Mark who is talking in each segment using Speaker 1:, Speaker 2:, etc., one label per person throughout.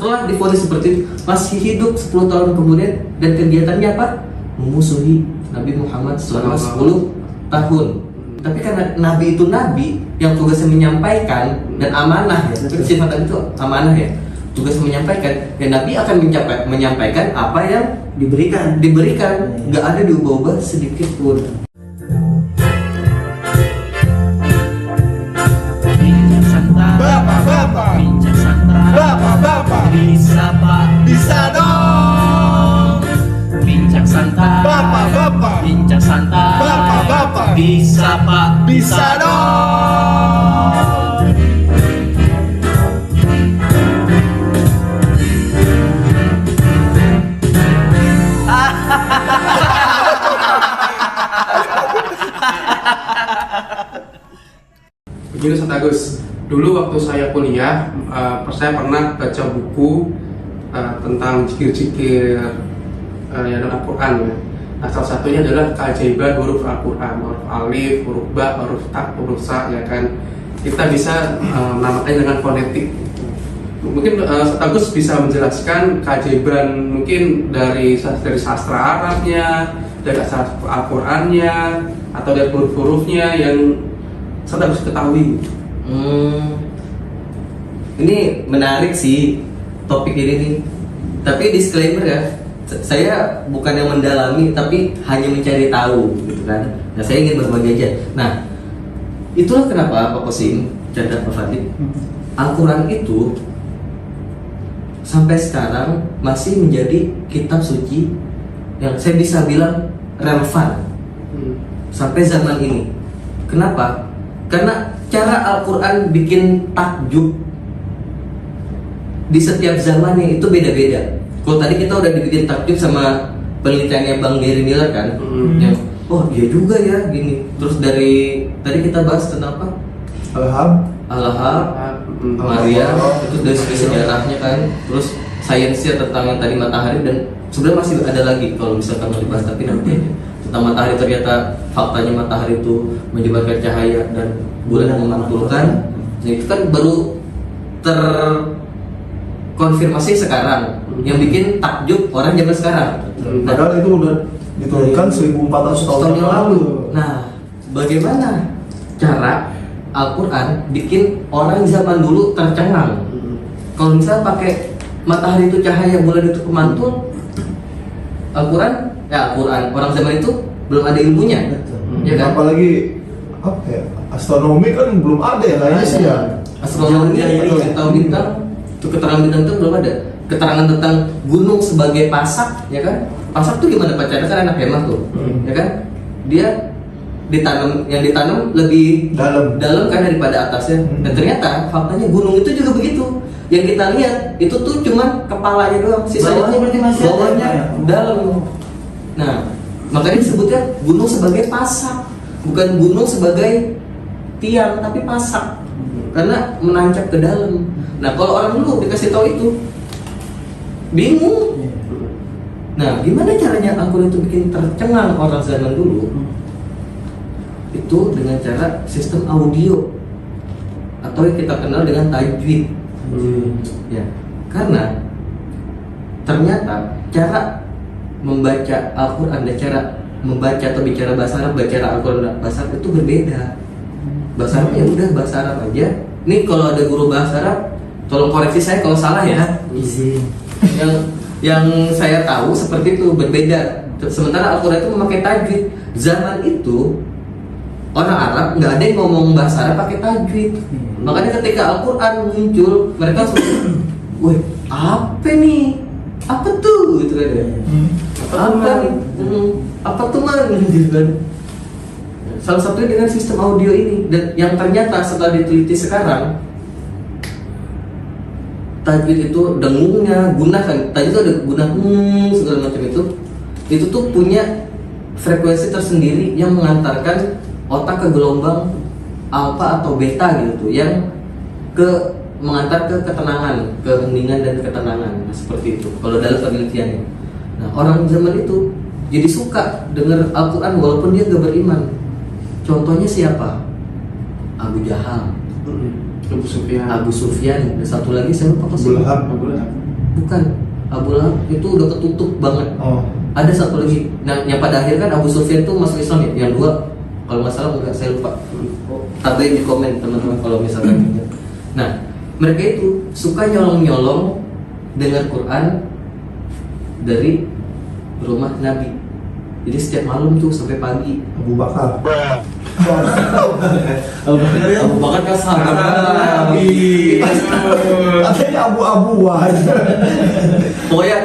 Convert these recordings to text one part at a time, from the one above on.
Speaker 1: setelah divonis seperti itu masih hidup 10 tahun kemudian dan kegiatannya apa? Memusuhi Nabi Muhammad selama 10 tahun. Tapi karena Nabi itu Nabi yang tugasnya menyampaikan dan amanah ya, sifat itu amanah ya, tugas menyampaikan, dan Nabi akan menyampaikan apa yang diberikan, nggak ada diubah-ubah sedikit pun.
Speaker 2: Bapak,
Speaker 1: Bincang santai,
Speaker 2: Bapak,
Speaker 1: bisa Pak,
Speaker 2: bisa dong.
Speaker 1: bincang santai,
Speaker 2: Bapak,
Speaker 1: bincang santai,
Speaker 2: Bapak,
Speaker 1: bisa Pak,
Speaker 2: bisa dong.
Speaker 3: Begini Ustaz Agus, dulu waktu saya kuliah, saya pernah baca buku tentang zikir-zikir yang dalam Al-Quran ya. Nah, salah satunya adalah keajaiban huruf Al-Quran, huruf alif, huruf ba, huruf ta, huruf sa, ya kan. Kita bisa menamakannya dengan fonetik. Mungkin Ustaz Agus bisa menjelaskan keajaiban mungkin dari sastra Arabnya, dari sastra Al-Qurannya, atau dari huruf-hurufnya yang Ustaz Agus ketahui.
Speaker 1: Ini menarik sih topik ini nih. Tapi disclaimer ya, saya bukan yang mendalami, tapi hanya mencari tahu, gitu kan. Nah, saya ingin berbagi aja. Nah, itulah kenapa Pak Kosim, Chandra Pak Fatih, Al-Quran itu sampai sekarang masih menjadi kitab suci yang saya bisa bilang relevan sampai zaman ini. Kenapa? Karena cara Al-Quran bikin takjub di setiap zamannya itu beda-beda. Kalau tadi kita udah dibikin takjub sama penelitiannya Bang Gary Miller kan, yang oh iya juga ya gini. Terus dari tadi kita bahas tentang apa? Al-Lahab, Maria, itu dari segi sejarahnya kan. Terus sainsnya tentang yang tadi matahari, dan sebenarnya masih ada lagi kalau misalkan mau dibahas, tapi nanti aja. Tentang matahari, ternyata faktanya matahari itu menyebarkan cahaya dan bulan yang memantulkan. Nah, itu kan baru terkonfirmasi sekarang, yang bikin takjub orang zaman sekarang.
Speaker 2: Padahal itu udah diturunkan 1400 tahun yang lalu.
Speaker 1: Nah, bagaimana cara Al-Quran bikin orang zaman dulu tercengang? Kalau misalnya pakai matahari itu cahaya, bulan itu pemantul, Al-Quran orang zaman itu belum ada ilmunya, ya kan?
Speaker 2: Apalagi apa ya, astronomi kan belum ada ya kayaknya sih ya.
Speaker 1: Astronomi atau bintang, itu keterangan bintang itu belum ada. Keterangan tentang gunung sebagai pasak, ya kan? Pasak tuh gimana pacarnya, kan anak hemat tuh, ya kan? Dia ditanam lebih dalam kan daripada atasnya. Dan ternyata faktanya gunung itu juga begitu. Yang kita lihat itu tuh cuma kepalanya doang, sisanya bawahnya dalam. Nah, makanya disebutnya gunung sebagai pasak, bukan gunung sebagai tiang, tapi pasak, karena menancap ke dalam. Nah, kalau orang dulu dikasih tahu itu bingung. Nah, gimana caranya Al-Quran itu bikin tercengang orang zaman dulu? Itu dengan cara sistem audio, atau yang kita kenal dengan tajwid. Ya, karena ternyata cara membaca Al-Quran dan cara membaca atau bicara bahasa Arab, bicara Al-Quran dan bahasa Arab itu berbeda. Bahasa Arab ya udah bahasa Arab aja. Nih kalau ada guru bahasa Arab, tolong koreksi saya kalau salah ya. Yang saya tahu seperti itu, berbeda. Sementara Al-Quran itu memakai tajwid. Zaman itu orang Arab nggak ada yang ngomong bahasa Arab pakai tajwid. Makanya ketika Al-Quran muncul, mereka langsung, wih, apa nih? Apa tuh? Gitu kan ya. Apa nih? Apa tuh man? Gitu kan. Salah satunya dengan sistem audio ini, dan yang ternyata setelah diteliti sekarang, tajwid itu dengungnya, guna kan, tajwid itu ada guna segala macam itu tuh punya frekuensi tersendiri yang mengantarkan otak ke gelombang alfa atau beta gitu tuh, yang mengantar ke ketenangan, keheningan dan ketenangan. Nah, seperti itu kalau dalam penelitiannya. Nah, orang zaman itu jadi suka dengar Al-Quran walaupun dia gak beriman. Contohnya siapa? Abu Jahal, Abu Sufyan, dan satu lagi saya lupa
Speaker 2: Abu Lahab.
Speaker 1: Bukan, Abu Lahab itu udah ketutup banget.
Speaker 2: Oh.
Speaker 1: Ada satu lagi, nah yang pada akhirnya kan Abu Sufyan itu masuk Islam ya, yang dua kalau nggak salah enggak, saya lupa. Tabain di komen teman-teman kalau misalkan ingat. Nah, mereka itu suka nyolong-nyolong dengar Quran dari rumah Nabi. Jadi setiap malam tuh sampai pagi.
Speaker 2: Abu Bakar.
Speaker 1: Abu Bakar kan sahabat Nabi.
Speaker 2: Katanya abu-abuan.
Speaker 1: Pokoknya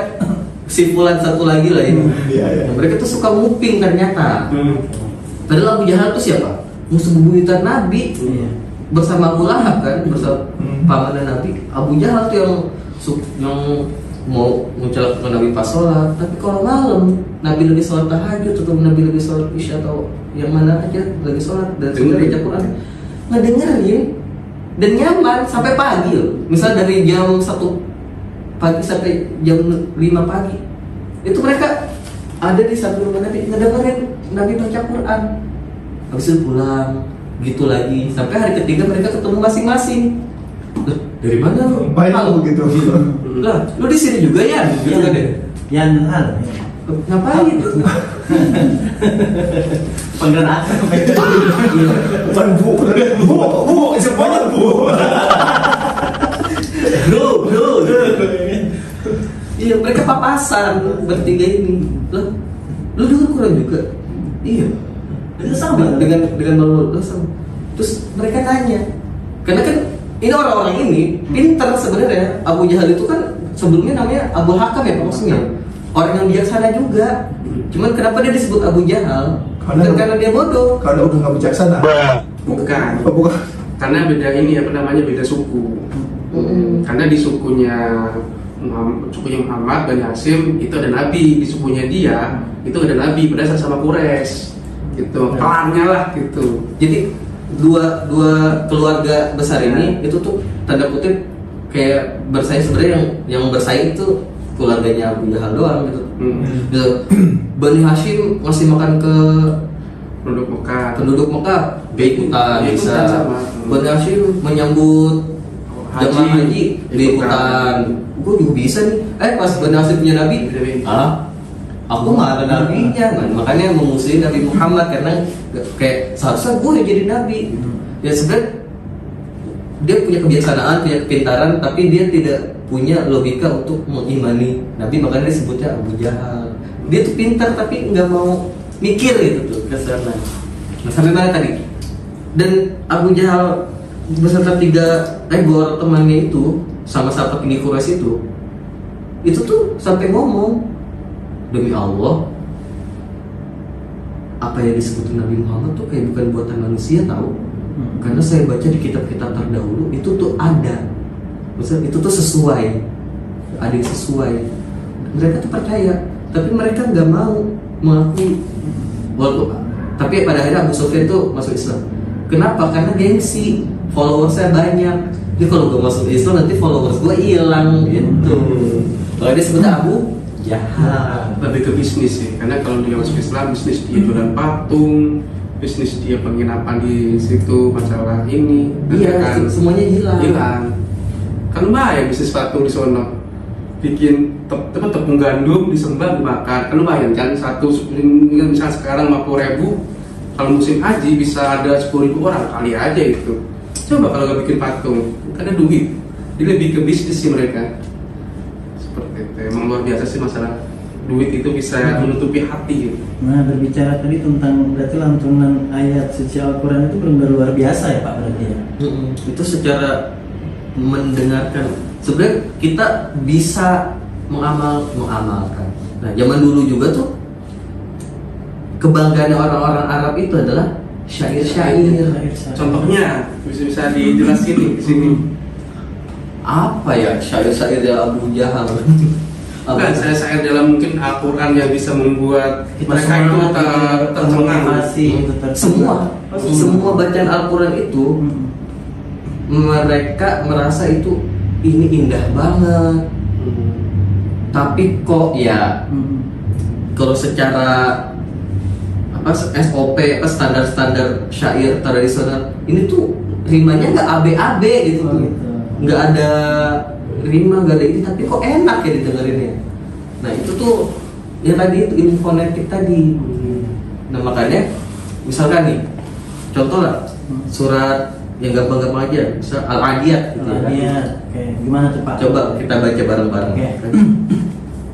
Speaker 1: simpulan satu lagi lah ini.
Speaker 2: Iya, iya.
Speaker 1: Nah, mereka tuh suka nguping ternyata. Padahal Abu Jahal itu siapa? Musuh bebuyutan Nabi. Bersama Abu Lahab kan, bersama pamannya Nabi. Abu Jahal tuh yang mau mencelakakan Nabi pas sholat. Tapi kalau malam Nabi lagi sholat tahajud atau Nabi lagi sholat isya atau yang mana aja lagi sholat dan sudah baca Quran, ngedengerin dan nyaman sampai pagi loh. Misal dari jam 1 pagi sampai jam 5 pagi itu mereka ada di satu rumah Nabi ngedengerin Nabi baca Quran. Habis itu pulang gitu lagi sampai hari ketiga mereka ketemu masing-masing. Loh, dari mana lu?
Speaker 2: Baik begitu.
Speaker 1: Lah, lu di sini juga ya? Gitu kan deh.
Speaker 4: Yang hal
Speaker 1: Ngapain itu?
Speaker 4: penggerak
Speaker 2: Bukan bu, semuanya bu.
Speaker 1: Bro. Iya, mereka papasan bertiga ini. Lah, lu dengar Quran juga? Iya.
Speaker 4: itu sama
Speaker 1: Dengan malu sama. Terus mereka tanya, karena kan ini orang-orang ini pintar sebenarnya. Abu Jahal itu kan sebelumnya namanya Abu Hakam ya maksudnya. Orang yang bijaksana juga. Cuman kenapa dia disebut Abu Jahal? Karena dia bodoh.
Speaker 2: Karena udah nggak bijaksana.
Speaker 3: Bukan.
Speaker 2: Oh, bukan.
Speaker 3: Karena beda ini beda suku. Karena di sukunya Muhammad Bani Hashim itu ada nabi, di sukunya dia itu ada nabi berdasar sama Quraisy. Gitu. Pelannya lah gitu.
Speaker 1: Jadi dua keluarga besar ini itu tuh tanda kutip kayak bersaing. Sebenarnya yang bersaing itu keluarganya Abu Jahal doang gitu. Gitu. Bani Hashim ngasih makan ke penduduk Mekah ikutan bisa. Bani Hashim menyambut jamaah haji ikutan. Gue juga bisa nih. Pas Bani Hashim punya nabi, aku nggak ada nabinya, makanya memusuhi Nabi Muhammad karena kayak seharusnya gue yang jadi nabi. Ya sebenarnya dia punya kebiasaan, punya kepintaran, tapi dia tidak punya logika untuk mengimani Nabi, makanya dia sebutnya Abu Jahal. Dia tuh pintar tapi nggak mau mikir gitu tuh kesana. Nah, sampai mana tadi? Dan Abu Jahal beserta dua temannya itu sama sahabat tinggi Quraisy itu tuh sampai ngomong, demi Allah, apa yang disebut Nabi Muhammad tuh kayak bukan buatan manusia tahu. Karena saya baca di kitab-kitab terdahulu itu tuh ada. Maksudnya itu tuh sesuai. Ada yang sesuai. Mereka tuh percaya, tapi mereka nggak mau mengakui. Tapi pada akhirnya Abu Sufyan tuh masuk Islam. Kenapa? Karena gengsi, followersnya banyak. Jadi kalau gue masuk Islam nanti followers gue hilang gitu. Kalau dia sebutnya Abu Jahal.
Speaker 3: Lebih ke bisnis sih, karena kalau dia masuk Islam, bisnis dia jualan patung, bisnis dia penginapan di situ, masalah ini,
Speaker 1: Iya,
Speaker 3: kan
Speaker 1: semuanya hilang.
Speaker 3: Kan bahaya bisnis patung di sono, bikin tepung gandum disembah dimakan, kan lumayan kan satu misal sekarang 50.000, kalau musim haji bisa ada 10.000 orang kali aja itu. Coba kalau nggak bikin patung, karena duit, dia lebih ke bisnis sih mereka. Seperti itu, emang luar biasa sih masalah duit itu bisa menutupi hati gitu.
Speaker 4: Nah, berbicara tadi tentang berarti lantunan ayat suci Al-Quran itu benar luar biasa ya Pak berarti ya?
Speaker 1: Itu secara mendengarkan, sebenarnya kita bisa mengamalkan. Nah, zaman dulu juga tuh kebanggaan orang-orang Arab itu adalah syair-syair.
Speaker 3: Contohnya bisa dijelasin nih di sini.
Speaker 1: Apa ya syair-syair dari Abu Jahal?
Speaker 3: Bukan saya dalam mungkin Al-Quran yang bisa membuat mereka itu tercengang.
Speaker 1: Semua bacaan Al-Quran itu mereka merasa itu ini indah banget. Tapi kok ya kalau secara SOP standar syair tradisional ini tuh rimanya nggak AB gitu, nggak ada rima, gak ada ini, tapi kok enak ya didengerinnya. Nah itu tuh yang tadi itu infonetik tadi. Nah makanya misalkan nih contoh lah surat yang gampang-gampang aja, misal Al-Adiyat gitu ya.
Speaker 4: Iya, oke. Gimana tuh Pak?
Speaker 1: Coba kita baca bareng-bareng.
Speaker 4: Oke.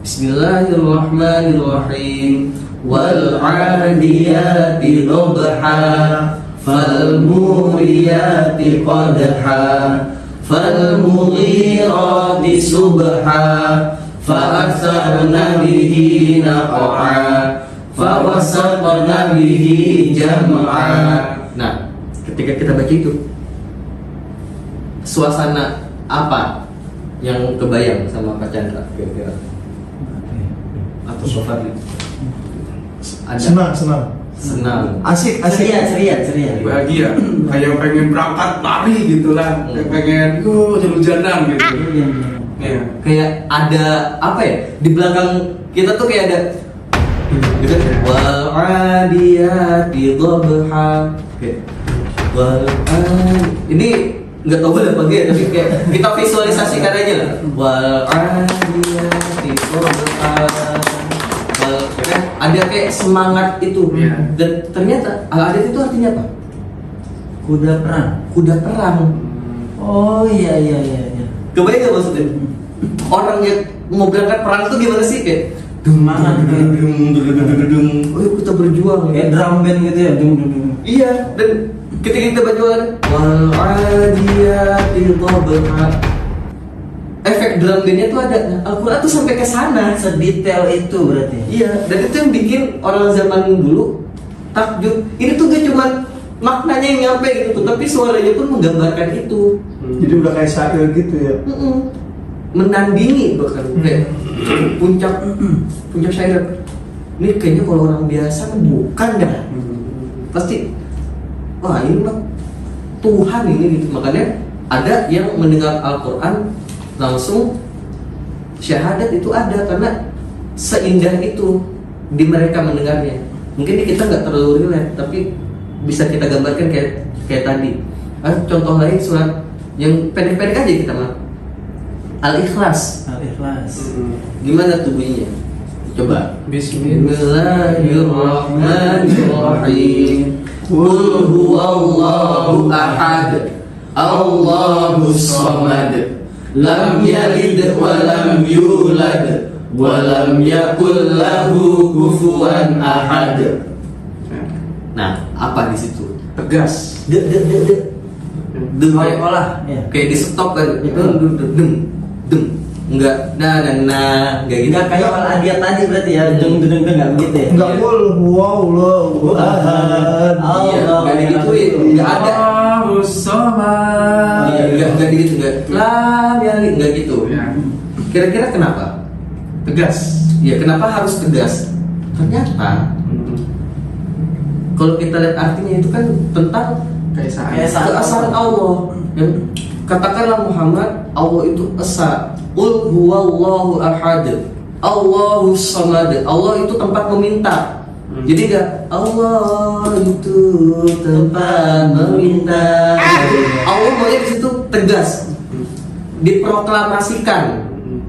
Speaker 1: Bismillahirrahmanirrahim. Wal 'adiyati dhabha fal muriyati qadha fal mughirati subha fa asarna bihi naq'a fa wasatna bihi jam'a. Nah, ketika kita baca itu, suasana apa yang kebayang sama Pak Chandra kira-kira? Atau Sofadli?
Speaker 2: Senang, senang.
Speaker 1: Senang.
Speaker 2: Asik, asik.
Speaker 4: Ceria.
Speaker 3: Bahagia, kayak pengen berangkat lari gitulah, kayak pengen jalan-jalan gitu. Iya.
Speaker 1: Kayak ada apa ya di belakang kita tuh kayak ada gitu kan? Wal 'adiyati dhabha. Ini nggak tahu apa dia, tapi kayak kita visualisasikan aja lah. Wal 'adiyati dhabha. Kan ada kayak semangat itu.
Speaker 3: Iya.
Speaker 1: Dan ternyata Al-Adiyat itu artinya apa?
Speaker 4: Kuda perang.
Speaker 1: Kuda perang.
Speaker 4: Oh iya.
Speaker 1: Kebayang gak maksudnya? Orang yang mau berangkat perang itu gimana sih? Kayak
Speaker 4: Semangat,
Speaker 1: oh yuk kita berjuang.
Speaker 4: Kayak drum band gitu ya.
Speaker 1: Iya, dan ketika kita berjuang wal 'adiyati dhabha, efek drum bandnya tuh ada. Al-Quran tuh sampai ke sana.
Speaker 4: Sedetail itu berarti.
Speaker 1: Iya, dan itu yang bikin orang zaman dulu takjub. Ini tuh gak cuma maknanya yang nyampe gitu, tapi suaranya pun menggambarkan itu.
Speaker 2: Jadi udah kayak syair gitu ya.
Speaker 1: Menandingi bahkan kayak puncak syair. Ini kayaknya kalau orang biasa kan bukan dah. Pasti wah ini mah Tuhan ini gitu. Makanya ada yang mendengar Al-Quran langsung syahadat itu ada, karena seindah itu di mereka mendengarnya. Mungkin di kita nggak terlalu relate, tapi bisa kita gambarkan kayak tadi. Contoh lain surat yang pendek-pendek aja kita mah. Al-Ikhlas. Gimana tuh bunyinya? Coba. Bismillahirrahmanirrahim. Qul huwallahu ahad. Allahus samad. Lam yalid wa lam yulad wa lam yakul lahu kufuwan ahad. Nah, apa di situ?
Speaker 3: Tegas.
Speaker 4: Olah.
Speaker 1: Kayak di stop kan. Itu dem. Enggak enggak gitu.
Speaker 4: Enggak kayak Al-Adiyat tadi berarti ya. Enggak begitu ya.
Speaker 2: Enggak qul huwallahu ahad.
Speaker 1: Iya, enggak digituin. Enggak ada.
Speaker 3: Allahus samad.
Speaker 1: Iya, enggak gitu, enggak. Enggak gitu.
Speaker 3: Ya.
Speaker 1: Kira-kira kenapa?
Speaker 3: Tegas.
Speaker 1: Ya, kenapa harus tegas? Ternyata kalau kita lihat artinya itu kan tentang keesaan Allah. Yang katakanlah Muhammad, Allah itu esa. Qul huwallahu ahad. Allahus samad. Allah itu tempat meminta. Jadi enggak Allah itu tempat meminta. Allah maunya di situ tegas, diproklamasikan,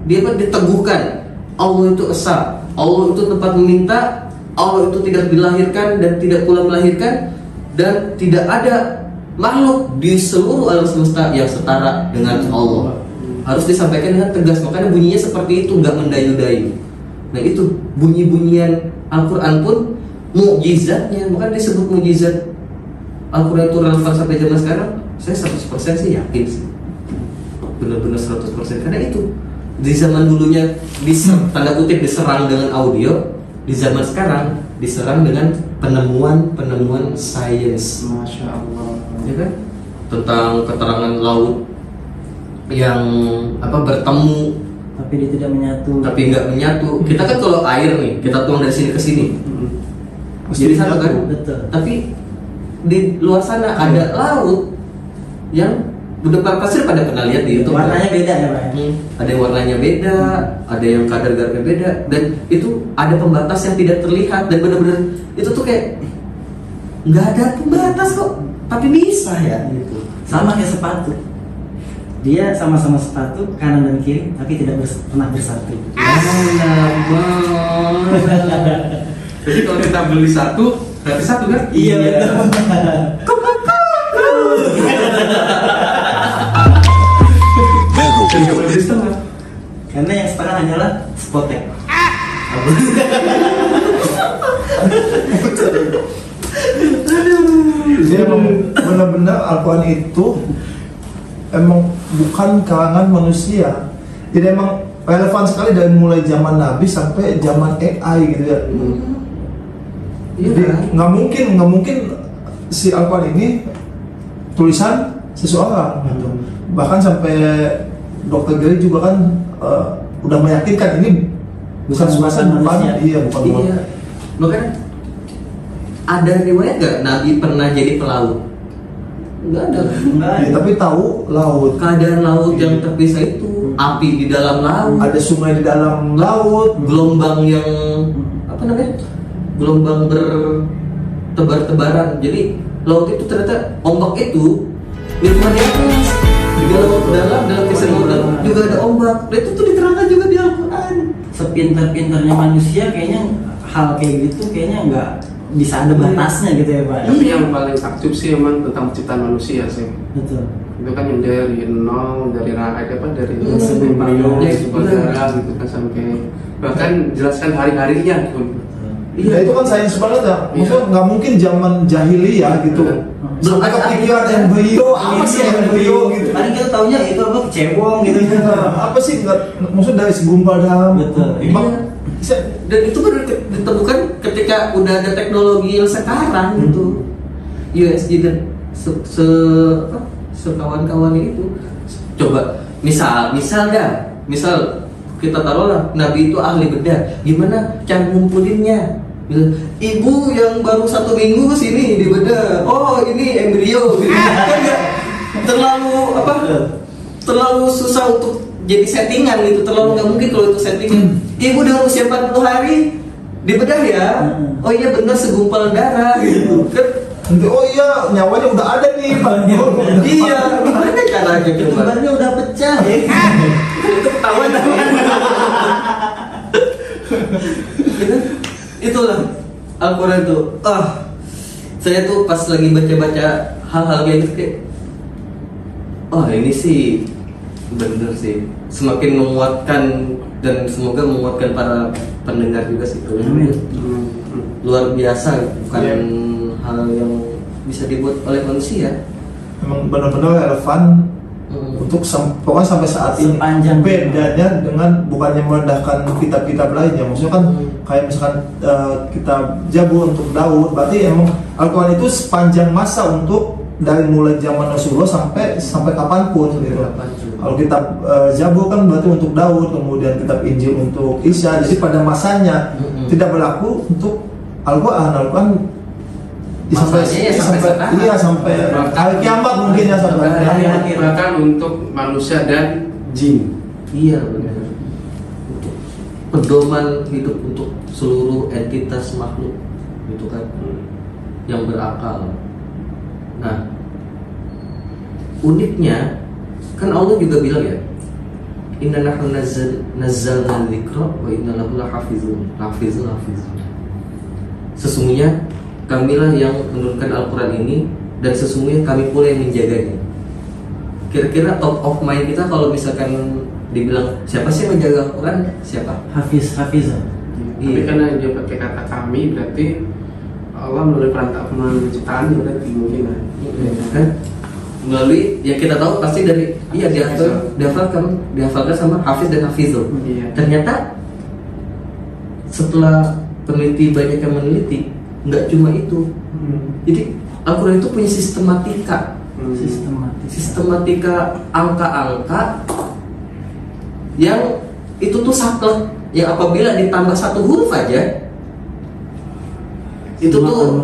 Speaker 1: dia diteguhkan. Allah itu esa, Allah itu tempat meminta, Allah itu tidak dilahirkan dan tidak pula melahirkan, dan tidak ada makhluk di seluruh alam semesta yang setara dengan Allah. Harus disampaikan dengan tegas, makanya bunyinya seperti itu, nggak mendayu-dayu. Nah itu bunyi-bunyian Al-Quran pun mukjizatnya, makanya disebut mukjizat. Al-Quran itu relevan sampai zaman sekarang. Saya 100% sih yakin sih, benar-benar 100%, karena itu di zaman dulunya tanda kutip diserang dengan audio, di zaman sekarang diserang dengan penemuan sains.
Speaker 3: Masya Allah.
Speaker 1: Ya kan? Tentang keterangan laut yang bertemu
Speaker 4: tapi dia tidak menyatu.
Speaker 1: Tapi nggak menyatu. Kita kan kalau air nih, kita tuang dari sini ke sini, jadi satu kan.
Speaker 4: Betul.
Speaker 1: Tapi di luar sana ada laut yang benar pasir, pada pernah lihat di YouTube.
Speaker 4: Warnanya beda ya Pak.
Speaker 1: Ada yang warnanya beda, ada yang kadar garamnya beda, dan itu ada pembatas yang tidak terlihat, dan benar-benar itu tuh kayak nggak ada pembatas kok, tapi bisa ya gitu.
Speaker 4: Sama kayak sepatu. Dia sama-sama sepatu kanan dan kiri tapi tidak pernah bersatu.
Speaker 3: Jadi kalau kita beli satu, berarti satu kan?
Speaker 4: Iya betul.
Speaker 3: Jadi nggak boleh beli setengah.
Speaker 4: Karena yang setengah hanyalah spotek.
Speaker 2: Jadi emang benar-benar Al-Quran itu emang bukan kalangan manusia. Jadi emang relevan sekali dari mulai zaman Nabi sampai zaman AI gitu ya. Jadi nggak mungkin si Al-Quran ini tulisan seseorang gitu. Bahkan sampai Dr. Gary juga kan udah meyakinkan ini bukan
Speaker 4: manusia.
Speaker 2: Iya bukan
Speaker 1: Iya. Makanya ada riwayat nggak Nabi pernah jadi pelaut? Nggak ada.
Speaker 2: Ya, tapi tahu laut,
Speaker 1: Keadaan laut yang terpisah itu, api di dalam laut,
Speaker 2: ada sungai di dalam laut,
Speaker 1: gelombang yang apa namanya? Gelombang bertebar-tebaran. Jadi laut itu ternyata ombak itu lingkungan di atas, di dalam kisah dalam juga ada ombak. Dan itu tuh diterangkan juga di Al-Quran.
Speaker 4: Sepintar-pintarnya manusia kayaknya hal kayak gitu kayaknya nggak bisa ada batasnya gitu ya Pak.
Speaker 3: Tapi yang paling takjub sih emang tentang penciptaan manusia sih.
Speaker 4: Betul.
Speaker 3: Itu kan yang dari nol, dari rakyat apa dari
Speaker 4: Embryo,
Speaker 3: darah gitu kan sampai bahkan jelaskan hari-harinya gitu.
Speaker 2: Ya itu kan sains banget ya. Maksudnya nggak mungkin zaman jahiliyah gitu.
Speaker 1: Belum
Speaker 2: Sampai
Speaker 1: ada
Speaker 2: kepikiran embrio, apa sih embrio gitu.
Speaker 4: Paling kita taunya itu apa cebong gitu.
Speaker 2: Apa sih nggak? Maksudnya dari segumpal dalam.
Speaker 4: Betul.
Speaker 1: Dan itu baru ditemukan ketika udah ada teknologi yang sekarang gitu. USG dan sekawan-kawan itu. Coba misal kita taruhlah Nabi itu ahli bedah, gimana cara ngumpulinnya? Ibu yang baru 1 minggu kesini di bedah, oh ini embrio gitu. Kan nggak terlalu susah untuk jadi settingan gitu, terlalu nggak mungkin kalau itu settingan. Ibu udah usia 40 hari di bedah ya, oh iya benar segumpal darah gitu kan.
Speaker 2: Oh iya, nyawanya udah ada nih Pak.
Speaker 1: Iya, gimana caranya coba?
Speaker 4: Kembarnya udah pecah ya.
Speaker 1: Ketahuan. Itulah Al-Quran tuh. Saya tuh pas lagi baca-baca hal-hal kayak gitu kayak, ini sih bener sih. Semakin menguatkan dan semoga menguatkan para pendengar juga sih. Luar biasa, bukan hal yang bisa dibuat oleh manusia.
Speaker 2: Memang benar-benar relevan untuk pokoknya sampai saat ini.
Speaker 4: Sepanjang
Speaker 2: bedanya dengan bukannya merendahkan kitab-kitab lainnya. Maksudnya kan kayak misalkan kitab Zabur untuk Daud, berarti emang Al-Quran itu sepanjang masa untuk dari mulai zaman Rasulullah sampai kapanpun gitu. Kalau kitab Zabur kan berarti untuk Daud, kemudian kitab Injil untuk Isa. Jadi pada masanya tidak berlaku untuk Al-Quran sampai
Speaker 1: sekarang.
Speaker 2: Iya, sampai hari kiamat mungkin ya, sampai hari akhir.
Speaker 3: Bahkan untuk manusia dan jin.
Speaker 1: Iya benar. Untuk pedoman hidup untuk seluruh entitas makhluk gitu kan, yang berakal. Nah, uniknya kan Allah juga bilang ya, inna nahnu nazzalna dzikra wa inna lahu lahafizun. Sesungguhnya kamilah yang menurunkan Al-Quran ini dan sesungguhnya kami pula yang menjaganya. Kira-kira top of mind kita kalau misalkan dibilang siapa sih yang menjaga Al-Quran? Siapa?
Speaker 4: Hafiz.
Speaker 3: Tapi karena dia pakai kata kami, berarti Allah melalui perantara penciptaan berarti mungkin
Speaker 1: Kan? Melalui yang kita tahu pasti dari dihafalkan sama Hafiz dan Hafizul.
Speaker 3: Iya.
Speaker 1: Ternyata setelah peneliti banyak yang meneliti, nggak cuma itu. Jadi Al-Quran itu punya sistematika angka-angka yang itu tuh saklek, yang apabila ditambah 1 huruf aja itu tuh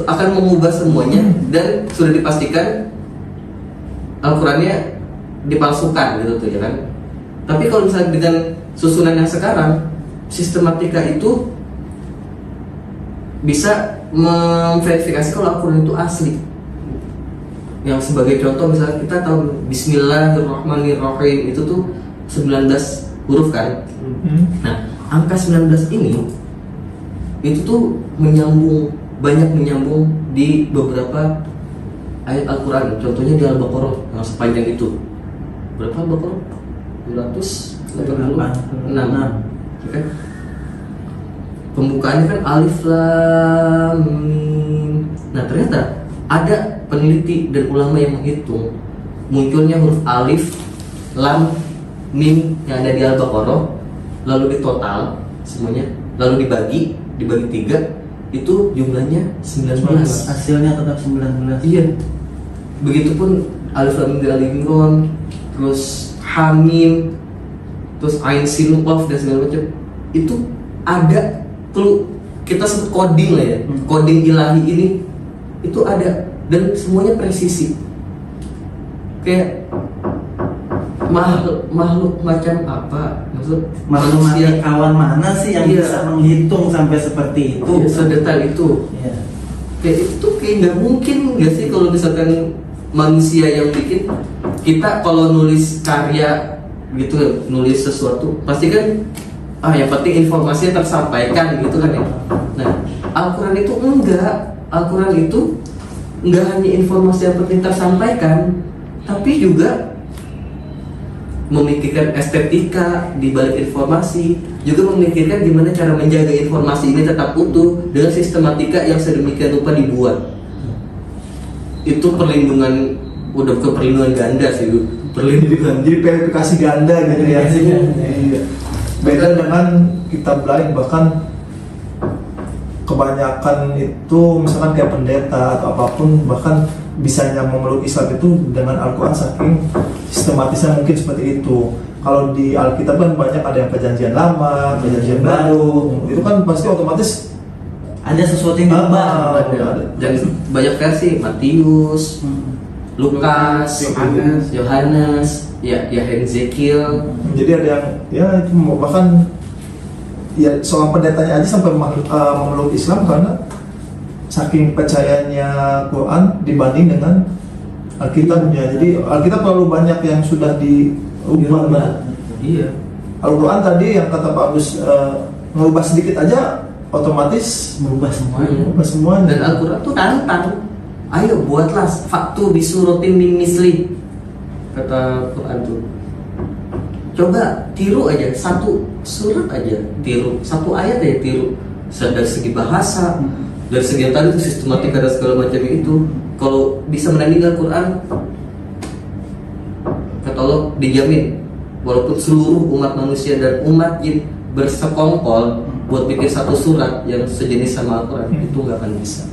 Speaker 1: akan mengubah semuanya, dan sudah dipastikan Al-Qurannya dipalsukan gitu tuh ya kan. Tapi kalau misalnya dengan susunan yang sekarang, sistematika itu bisa memverifikasi kalau Al-Quran itu asli. yang sebagai contoh misalnya kita tahu Bismillahirrahmanirrahim itu tuh 19 huruf kan. Nah, angka 19 ini itu tuh banyak menyambung di beberapa ayat Al-Quran. Contohnya di Al-Baqarah yang sepanjang itu. Berapa Al-Baqarah? 286 kan? Pembukaannya kan Alif Lam Mim. Nah, ternyata ada peneliti dan ulama yang menghitung munculnya huruf Alif, Lam, Mim yang ada di Al-Baqarah, lalu ditotal semuanya, lalu dibagi 3, itu jumlahnya 19.
Speaker 4: Hasilnya tetap 19.
Speaker 1: Iya. Begitupun Alif Lam Mim di Al-Imran, terus Hamim, terus Ain Sin Qaf dan segala macam. Itu ada clue, kita sebut coding lah ya. Coding ilahi ini itu ada dan semuanya presisi. Kayak makhluk macam apa? Maksud
Speaker 4: Makhluk kawan mana sih yang bisa menghitung sampai seperti itu?
Speaker 1: Iya, sedetail itu.
Speaker 4: Iya.
Speaker 1: Kayak itu kayak nggak mungkin nggak sih kalau misalkan manusia yang bikin. Kita kalau nulis karya gitu, nulis sesuatu pasti kan yang penting informasinya tersampaikan gitu kan ya. Nah, Al-Quran itu enggak. Al-Quran itu enggak hanya informasi yang penting tersampaikan, tapi juga memikirkan estetika di balik informasi, juga memikirkan gimana cara menjaga informasi ini tetap utuh dengan sistematika yang sedemikian rupa dibuat. Itu perlindungan, udah bukan perlindungan ganda sih, perlindungan.
Speaker 2: Jadi verifikasi ganda gitu ya. Iya. Beda dengan kitab lain, bahkan kebanyakan itu misalkan kayak pendeta atau apapun, bahkan bisanya memeluk Islam itu dengan Al-Quran saking sistematisnya mungkin seperti itu. Kalau di Alkitab kan banyak ada yang perjanjian lama, perjanjian baru, itu kan pasti otomatis
Speaker 4: ada sesuatu yang berubah.
Speaker 1: Dan banyak versi, Matius, Lukas, Yohanes, ya Hezekiel.
Speaker 2: Jadi ada yang ya itu bahkan ya seorang pendetanya aja sampai memeluk Islam karena saking percayanya Quran dibanding dengan Alkitabnya. Jadi Alkitab terlalu banyak yang sudah diubah.
Speaker 1: Iya.
Speaker 2: Al-Quran tadi yang kata Pak Agus mengubah sedikit aja otomatis
Speaker 4: Merubah semuanya.
Speaker 2: mengubah semuanya.
Speaker 1: Dan Al-Quran tuh tantang. Ayo buatlah faktu bisuratin min misli, kata Quran tuh. Coba tiru aja satu surat aja, tiru satu ayat aja, tiru. Dari segi bahasa, dari segi yang tadi itu sistematika dan segala macam itu. Kalau bisa menandingi Al-Quran, kata Allah dijamin. Walaupun seluruh umat manusia dan umat jin bersekongkol buat bikin satu surat yang sejenis sama Al-Quran, itu nggak akan bisa.